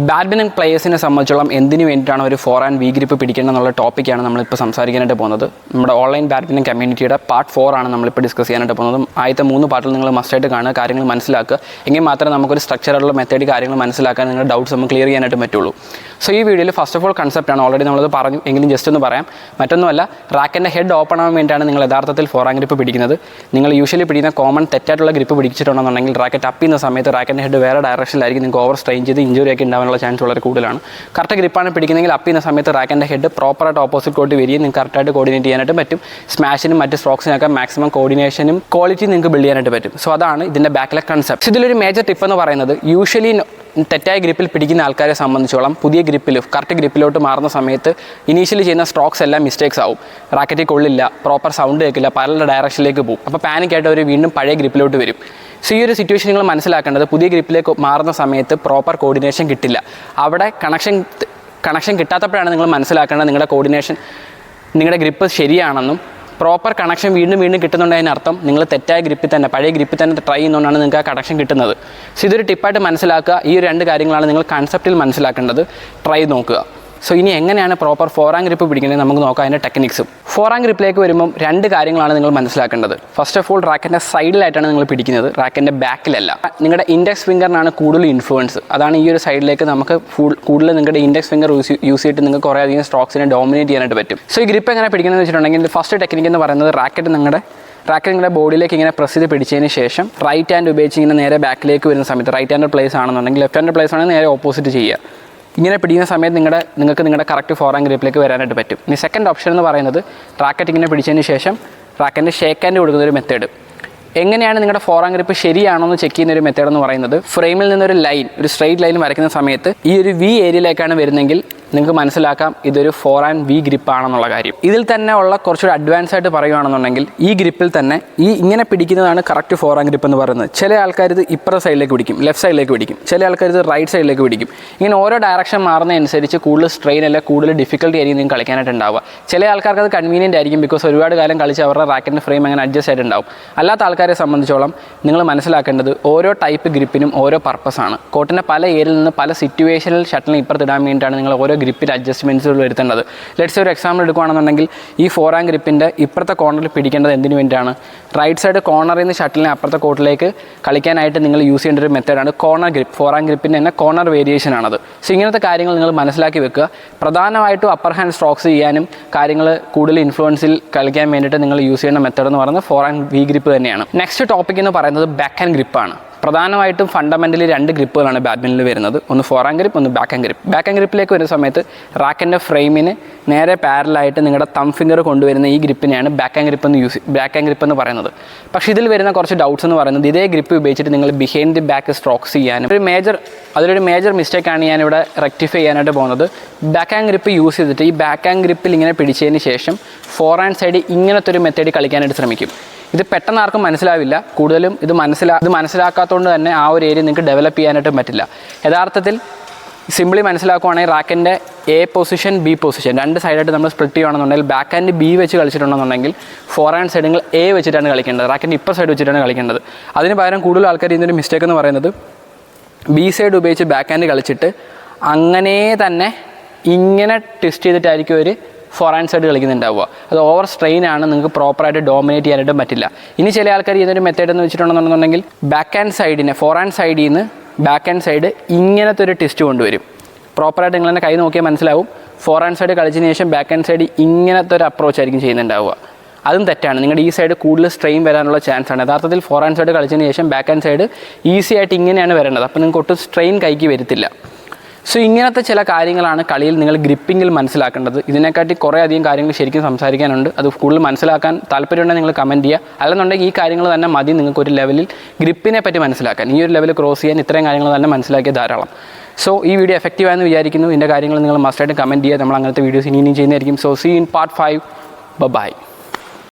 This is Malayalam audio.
ബാഡ്മിൻ്റൺ പ്ലേയേഴ്സിനെ സംബന്ധിച്ചോളം എന്തിനു വേണ്ടിയിട്ടാണ് ഒരു ഫോർ ആൻഡ് വി ഗ്രിപ്പ് പിടിക്കണം എന്നുള്ള ടോപ്പിക്കാണ് നമ്മളിപ്പോൾ സംസാരിക്കാനായിട്ട് പോകുന്നത്. നമ്മുടെ ഓൺലൈൻ ബാഡ്മിൻ്റൺ കമ്മ്യൂണിറ്റിയുടെ പാർട്ട് 4 ആണ് നമ്മളിപ്പോൾ ഡിസ്കസ് ചെയ്യാനായിട്ട് പോകുന്നത്. ആദ്യത്തെ 3 പാർട്ടിൽ നിങ്ങൾ മസ്റ്റായിട്ട് കാണുക, കാര്യങ്ങൾ മനസ്സിലാക്കുക. എങ്കിൽ മാത്രമേ നമുക്കൊരു സ്ട്രക്ചറുള്ള മെത്തേഡ് കാര്യങ്ങൾ മനസ്സിലാക്കാൻ നിങ്ങളുടെ ഡൗട്ട്സ് നമുക്ക് ക്ലിയർ ചെയ്യാനായിട്ട് പറ്റുള്ളൂ. സോ ഈ വീഡിയോയിൽ ഫസ്റ്റ് ഓഫ് ഓൾ കൺസെപ്റ്റാണ്, ഓൾറെഡി നമ്മളത് പറഞ്ഞു, എങ്കിലും ജസ്റ്റ് ഒന്ന് പറയാം. മറ്റൊന്നുമല്ല, റാക്കിൻ്റെ ഹെഡ് ഓപ്പൺ ആവാൻ വേണ്ടിയിട്ടാണ് നിങ്ങൾ യഥാർത്ഥത്തിൽ ഫോർ ആൻഡ് ഗ്രിപ്പ് പിടിക്കുന്നത്. നിങ്ങൾ യൂഷ്വലി പിടിക്കുന്ന കോമൺ തെറ്റായിട്ടുള്ള ഗ്രിപ്പ് പിടിച്ചിട്ടുണ്ടെന്നുണ്ടെങ്കിൽ റാക്കറ്റ് അപ്പ് ചെയ്യുന്ന സമയത്ത് റാക്കറ്റിൻ്റെ ഹെഡ് വേറെ ഡയറക്ഷനിലായിരിക്കും, നിങ്ങൾക്ക് ഓവർ സ്ട്രെയിൻ ചെയ്ത് ഇഞ്ചുറിയൊക്കെ ഉണ്ടാവാനുള്ള ചാൻസ് വളരെ കൂടുതലാണ്. കറക്റ്റ് ഗ്രിപ്പാണ് പിടിക്കുന്നതെങ്കിൽ അപ്പ് ചെയ്യുന്ന സമയത്ത് റാക്കറ്റിൻ്റെ ഹെഡ് പ്രോപ്പറായിട്ട് ഓപ്പോസിറ്റ് കോർട്ട് വരികയും നിങ്ങൾക്ക് കറക്റ്റായിട്ട് കോർഡിനേറ്റ് ചെയ്യാനായിട്ട് പറ്റും. സ്മാഷിനും മറ്റ് സ്ട്രോക്സിനൊക്കെ മാക്സിമം കോർഡിനേഷനും ക്വാളിറ്റി നിങ്ങൾക്ക് ബിൽഡ് ചെയ്യാനായിട്ട് പറ്റും. സോ അതാണ് ഇതിൻ്റെ ബാക്കിലെ കൺസെപ്റ്റ്. ഇതിലൊരു മേജർ ടിപ്പ് എന്ന് പറയുന്നത്, യൂഷ്വലി തെറ്റായ ഗ്രിപ്പിൽ പിടിക്കുന്ന ആൾക്കാരെ സംബന്ധിച്ചോളം പുതിയ ഗ്രിപ്പിൽ കറക്റ്റ് ഗ്രിപ്പിലോട്ട് മാറുന്ന സമയത്ത് ഇനീഷ്യലി ചെയ്യുന്ന സ്ട്രോക്സ് എല്ലാം മിസ്റ്റേക്സ് ആവും. റാക്കറ്റിൽ കൊള്ളില്ല, പ്രോപ്പർ സൗണ്ട് കേൾക്കില്ല, പല ഡയറക്ഷനിലേക്ക് പോകും. അപ്പോൾ പാനിക്കായിട്ട് അവർ വീണ്ടും പഴയ ഗ്രിപ്പിലോട്ട് വരും. സോ ഈ ഒരു സിറ്റുവേഷൻ നിങ്ങൾ മനസ്സിലാക്കേണ്ടത്, പുതിയ ഗ്രിപ്പിലേക്ക് മാറുന്ന സമയത്ത് പ്രോപ്പർ കോർഡിനേഷൻ കിട്ടില്ല. അവിടെ കണക്ഷൻ കിട്ടാത്തപ്പോഴാണ് നിങ്ങൾ മനസ്സിലാക്കേണ്ടത് നിങ്ങളുടെ കോർഡിനേഷൻ, നിങ്ങളുടെ ഗ്രിപ്പ് ശരിയാണെന്നും പ്രോപ്പർ കണക്ഷൻ വീണ്ടും കിട്ടുന്നുണ്ടതിനർത്ഥം നിങ്ങൾ തെറ്റായ ഗ്രിപ്പിൽ തന്നെ, പഴയ ഗ്രിപ്പിൽ തന്നെ ട്രൈ ചെയ്യുന്നതുകൊണ്ടാണ് നിങ്ങൾക്ക് ആ കണക്ഷൻ കിട്ടുന്നത്. സോ ഇതൊരു ടിപ്പായിട്ട് മനസ്സിലാക്കുക. ഈ 2 കാര്യങ്ങളാണ് നിങ്ങൾ കൺസെപ്റ്റിൽ മനസ്സിലാക്കേണ്ടത്. ട്രൈ നോക്കുക. സോ ഇനി എങ്ങനെയാണ് പ്രോപ്പർ ഫോർ ആൻഡ് ഗ്രിപ്പ് പിടിക്കുന്നത് നമുക്ക് നോക്കാം, അതിൻ്റെ ടെക്നിക്സും. ഫോർ ആൻഡ് ഗ്രിപ്പിലേക്ക് വരുമ്പം 2 കാര്യങ്ങളാണ് നിങ്ങൾ മനസ്സിലാക്കേണ്ടത്. ഫസ്റ്റ് ഓഫ് ഓൾ, റാക്കിൻ്റെ സൈഡിലായിട്ടാണ് നിങ്ങൾ പിടിക്കുന്നത്, റാക്കിൻ്റെ ബാക്കിലല്ല. നിങ്ങളുടെ ഇൻഡെക്സ് ഫിംഗറിനാണ് കൂടുതൽ ഇൻഫ്ലുവൻസ്. അതാണ് ഈ ഒരു സൈഡിലേക്ക് നമുക്ക് കൂടുതൽ നിങ്ങളുടെ ഇൻഡെക്സ് ഫിംഗർ യൂസ് ചെയ്തിട്ട് നിങ്ങൾക്ക് കുറേ അധികം സ്ട്രോക്സിനെ ഡോമിനേറ്റ് ചെയ്യാനായിട്ട് പറ്റും. സോ ഈ ഗ്രിപ്പ് എങ്ങനെ പിടിക്കുന്നതെന്ന് വെച്ചിട്ടുണ്ടെങ്കിൽ, ഫസ്റ്റ് ടെക്നിക്ക് എന്ന് പറയുന്നത്, റാക്കറ്റ് നിങ്ങളുടെ ബോഡിയിലേക്ക് ഇങ്ങനെ പ്രസ് ചെയ്ത് പിടിച്ചതിന് ശേഷം റൈറ്റ് ഹാൻഡ് ഉപയോഗിച്ച് ഇങ്ങനെ നേരെ ബാക്കിലേക്ക് വരുന്ന സമയത്ത്, റൈറ്റ് ഹാൻഡ് പ്ലേസ് ആണെന്നുണ്ടെങ്കിൽ ലെഫ്റ്റ് ഹാൻഡ് പ്ലേസ് ആണെങ്കിൽ നേരെ ഓപ്പോസിറ്റ് ചെയ്യുക. ഇങ്ങനെ പിടിക്കുന്ന സമയത്ത് നിങ്ങൾക്ക് നിങ്ങളുടെ കറക്റ്റ് ഫോർ ആൻഡ് ഗ്രിപ്പിലേക്ക് വരാനായിട്ട് പറ്റും. ഇനി സെക്കൻഡ് ഓപ്ഷൻ എന്ന് പറയുന്നത്, റാക്കറ്റ് ഇങ്ങനെ പിടിച്ചതിന് ശേഷം റാക്കറ്റിൻ്റെ ഷേക്ക് ഹാൻഡ് കൊടുക്കുന്ന ഒരു മെത്തേഡ്. എങ്ങനെയാണ് നിങ്ങളുടെ ഫോർ ആൻഡ് ഗ്രിപ്പ് ശരിയാണോ എന്ന് ചെക്ക് ചെയ്യുന്ന ഒരു മെത്തേഡ് എന്ന് പറയുന്നത്, ഫ്രെയിമിൽ നിന്നൊരു സ്ട്രെയിറ്റ് ലൈൻ വരയ്ക്കുന്ന സമയത്ത് ഈ ഒരു വി ഏരിയയിലേക്കാണ് വരുന്നതെങ്കിൽ നിങ്ങൾക്ക് മനസ്സിലാക്കാം ഇതൊരു ഫോർ ആൻഡ് വി ഗ്രിപ്പാണെന്നുള്ള കാര്യം. ഇതിൽ തന്നെ ഉള്ള കുറച്ചുകൂടി അഡ്വാൻസ് ആയിട്ട് പറയുകയാണെന്നുണ്ടെങ്കിൽ, ഈ ഗ്രിപ്പിൽ തന്നെ ഇങ്ങനെ പിടിക്കുന്നതാണ് കറക്റ്റ് ഫോർ ആൻഡ് ഗ്രിപ്പ് എന്ന് പറയുന്നത്. ചില ആൾക്കാർ ഇത് ഇപ്പുറത്തെ സൈഡിലേക്ക് പിടിക്കും, ലെഫ്റ്റ് സൈഡിലേക്ക് പിടിക്കും, ചില ആൾക്കാർ ഇത് റൈറ്റ് സൈഡിലേക്ക് പിടിക്കും. ഇങ്ങനെ ഓരോ ഡയറക്ഷൻ മാറുന്നതനുസരിച്ച് കൂടുതൽ സ്ട്രെയിൻ അല്ല കൂടുതൽ ഡിഫിക്കൽട്ടി ആയിരിക്കും നിങ്ങൾക്ക് കളിക്കാനായിട്ട് ഉണ്ടാവുക. ചില ആൾക്കാർക്ക് അത് കൺവീനിയൻ്റ് ആയിരിക്കും, ബിക്കോസ് ഒരുപാട് കാലം കളിച്ച് അവരുടെ റാക്കറ്റിൻ്റെ ഫ്രെയിം അങ്ങനെ അഡ്ജസ്റ്റ് ആയിട്ടുണ്ടാവും. അല്ലാത്ത ആൾക്കാരെ സംബന്ധിച്ചോളം നിങ്ങൾ മനസ്സിലാക്കേണ്ടത്, ഓരോ ടൈപ്പ് ഗ്രിപ്പിനും ഓരോ പർപ്പസാണ്. കോർട്ടിൻ്റെ പല ഏരിയയിൽ നിന്ന് പല സിറ്റുവേഷനിൽ ഷട്ടിലിന് ഇപ്പുറത്തിടാൻ വേണ്ടിയിട്ടാണ് നിങ്ങൾ ഓരോ ഗ്രിപ്പിൽ അഡ്ജസ്റ്റ്മെൻറ്റ്സുകൾ വരുത്തേണ്ടത്. ലെറ്റ്സ് ഒരു എക്സാമ്പിൾ എടുക്കുകയാണെന്നുണ്ടെങ്കിൽ, ഈ ഫോർ ആൻഡ് ഗ്രിപ്പിൻ്റെ ഇപ്പുറത്തെ കോർണറിൽ പിടിക്കേണ്ടത് എന്തിനു വേണ്ടിയിട്ടാണ്? റൈറ്റ് സൈഡ് കോർണറിൽ നിന്ന് ഷട്ടിലിനെ അപ്പുറത്തെ കോർട്ടിലേക്ക് കളിക്കാനായിട്ട് നിങ്ങൾ യൂസ് ചെയ്യേണ്ട ഒരു മെത്തേഡാണ് കോർണർ ഗ്രിപ്പ്. ഫോർ ആൻഡ് ഗ്രിപ്പിൻ്റെ തന്നെ കോർണർ വേരിയേഷൻ ആണത്. സോ ഇങ്ങനത്തെ കാര്യങ്ങൾ നിങ്ങൾ മനസ്സിലാക്കി വെക്കുക. പ്രധാനമായിട്ടും അപ്പർ ഹാൻഡ് സ്ട്രോക്സ് ചെയ്യാനും കാര്യങ്ങൾ കൂടുതൽ ഇൻഫ്ലുവൻസിൽ കളിക്കാൻ വേണ്ടിയിട്ട് നിങ്ങൾ യൂസ് ചെയ്യുന്ന മെത്തേഡ് എന്ന് പറയുന്നത് ഫോർ ആൻഡ് വി ഗ്രിപ്പ് തന്നെയാണ്. നെക്സ്റ്റ് ടോപ്പിക് എന്ന് പറയുന്നത് ബാക്ക് ഹാൻഡ് ഗ്രിപ്പാണ്. പ്രധാനമായിട്ടും ഫണ്ടമെൻ്റലി 2 ഗ്രിപ്പുകളാണ് ബാഡ്മിൻ്റണിൽ വരുന്നത്, ഒന്ന് ഫോർ ആൻഡ് ഗ്രിപ്പ്, ഒന്ന് backhand grip. Backhand ഗ്രിപ്പിലേക്ക് വരുന്ന സമയത്ത് റാക്കിൻ്റെ ഫ്രെയിമിന് നേരെ പാരലായിട്ട് നിങ്ങളുടെ തം ഫിംഗർ കൊണ്ടുവരുന്ന ഈ ഗ്രിപ്പിനെയാണ് ബാക്ക് ഹാൻഡ് ഗ്രിപ്പ് എന്ന് പറയുന്നത്. പക്ഷേ ഇതിൽ വരുന്ന കുറച്ച് ഡൗട്ട്സ് എന്ന് പറയുന്നത്, ഇതേ ഗ്രിപ്പ് ഉപയോഗിച്ചിട്ട് നിങ്ങൾ ബിഹൈൻഡ് ദി ബാക്ക് സ്ട്രോക്സ് ചെയ്യാനും അതിലൊരു മേജർ മിസ്റ്റേക്കാണ് ഞാനിവിടെ റെക്ടിഫൈ ചെയ്യാനായിട്ട് പോകുന്നത്. ബാക്ക് ഹാൻഡ് ഗ്രിപ്പ് യൂസ് ചെയ്തിട്ട് ഈ ബാക്ക് ഹാൻഡ് ഗ്രിപ്പിൽ ഇങ്ങനെ പിടിച്ചതിന് ശേഷം ഫോർ ഹാൻഡ് സൈഡ് ഇങ്ങനത്തെ ഒരു മെത്തേഡ് കളിക്കാനായിട്ട് ശ്രമിക്കും. ഇത് പെട്ടെന്ന് ആർക്കും മനസ്സിലാവില്ല. കൂടുതലും ഇത് മനസ്സിലാക്കാത്തതുകൊണ്ട് തന്നെ ആ ഒരു ഏരിയ നിങ്ങൾക്ക് ഡെവലപ്പ് ചെയ്യാനായിട്ടും പറ്റില്ല. യഥാർത്ഥത്തിൽ സിംപിളി മനസ്സിലാക്കുകയാണെങ്കിൽ, റാക്കിൻ്റെ എ പൊസിഷൻ, ബി പൊസിഷൻ 2 സൈഡായിട്ട് നമ്മൾ സ്പ്ലിറ്റ് ചെയ്യുകയാണെന്നുണ്ടെങ്കിൽ, ബാക്ക് ഹാൻഡ് ബി വെച്ച് കളിച്ചിട്ടുണ്ടെന്നുണ്ടെങ്കിൽ ഫോർ ഹാൻഡ് സൈഡ് നിങ്ങൾ എ വെച്ചിട്ടാണ് കളിക്കേണ്ടത്, റാക്കിൻ്റെ ഇപ്പർ സൈഡ് വെച്ചിട്ടാണ് കളിക്കേണ്ടത്. അതിന് പകരം കൂടുതൽ ആൾക്കാർ ഇതിൻ്റെ മിസ്റ്റേക്ക് എന്ന് പറയുന്നത്, ബി സൈഡ് ഉപയോഗിച്ച് ബാക്ക് ഹാൻഡ് കളിച്ചിട്ട് അങ്ങനെ തന്നെ ഇങ്ങനെ ട്വിസ്റ്റ് ചെയ്തിട്ടായിരിക്കും ഒരു ഫോർ ഹാൻഡ് സൈഡ് കളിക്കുന്നുണ്ടാവുക. അത് ഓവർ സ്ട്രെയിൻ ആണ്, നിങ്ങൾക്ക് പ്രോപ്പറായിട്ട് ഡോമിനേറ്റ് ചെയ്യാനായിട്ടും പറ്റില്ല. ഇനി ചില ആൾക്കാർ ഇതിൻ്റെ മെത്തേഡ് എന്ന് വെച്ചിട്ടുണ്ടെന്നുണ്ടെങ്കിൽ, ബാക്ക് ഹാൻഡ് സൈഡിനെ ഫോർ ഹാൻഡ് സൈഡിൽ നിന്ന് ബാക്ക് ഹാൻഡ് സൈഡ് ഇങ്ങനത്തെ ഒരു ട്വിസ്റ്റ് കൊണ്ടുവരും. പ്രോപ്പറായിട്ട് നിങ്ങൾ തന്നെ കൈ നോക്കിയാൽ മനസ്സിലാവും. ഫോർ ഹാൻഡ് സൈഡ് കളിച്ചതിന് ശേഷം ബാക്ക് ഹാൻഡ് സൈഡ് ഇങ്ങനത്തെ ഒരു അപ്രോച്ച് ആയിരിക്കും ചെയ്യുന്നുണ്ടാവുക. അതും തെറ്റാണ്. നിങ്ങളുടെ ഈ സൈഡ് കൂടുതൽ സ്ട്രെയിൻ വരാനുള്ള ചാൻസ് ആണ്. യഥാർത്ഥത്തിൽ ഫോർ ഹാൻഡ് സൈഡ് കളിച്ചതിന് ശേഷം ബാക്ക് ഹാൻഡ് സൈഡ് ഈസി ആയിട്ട് ഇങ്ങനെയാണ് വരേണ്ടത്. അപ്പോൾ നിങ്ങൾക്ക് ഒട്ടും സ്ട്രെയിൻ കൈക്ക് വരത്തില്ല. സോ ഇങ്ങനത്തെ ചില കാര്യങ്ങളാണ് കളിയിൽ നിങ്ങൾ ഗ്രിപ്പിങ്ങിൽ മനസ്സിലാക്കേണ്ടത്. ഇതിനെക്കാട്ടി കുറേ അധികം കാര്യങ്ങൾ ശരിക്കും സംസാരിക്കാനുണ്ട്. അത് കൂടുതൽ മനസ്സിലാക്കാൻ താല്പര്യമുണ്ടെങ്കിൽ നിങ്ങൾ കമൻറ്റ് ചെയ്യുക. അല്ലെന്നുണ്ടെങ്കിൽ ഈ കാര്യങ്ങൾ തന്നെ മതി നിങ്ങൾക്കൊരു ലെവലിൽ ഗ്രിപ്പിനെ പറ്റി മനസ്സിലാക്കാൻ. ഈ ഒരു ലെവൽ ക്രോസ് ചെയ്യാൻ ഇത്രയും കാര്യങ്ങൾ തന്നെ മനസ്സിലാക്കിയ ധാരാളം. സോ ഈ വീഡിയോ എഫക്റ്റീവായെന്ന് വിചാരിക്കുന്നു. ഇതിൻ്റെ കാര്യങ്ങൾ നിങ്ങൾ മസ്റ്റായിട്ട് കമൻറ്റ് ചെയ്യുക. നമ്മൾ അങ്ങനത്തെ വീഡിയോസ് ഇനിയും ചെയ്യുന്നതായിരിക്കും. So see in part 5. By.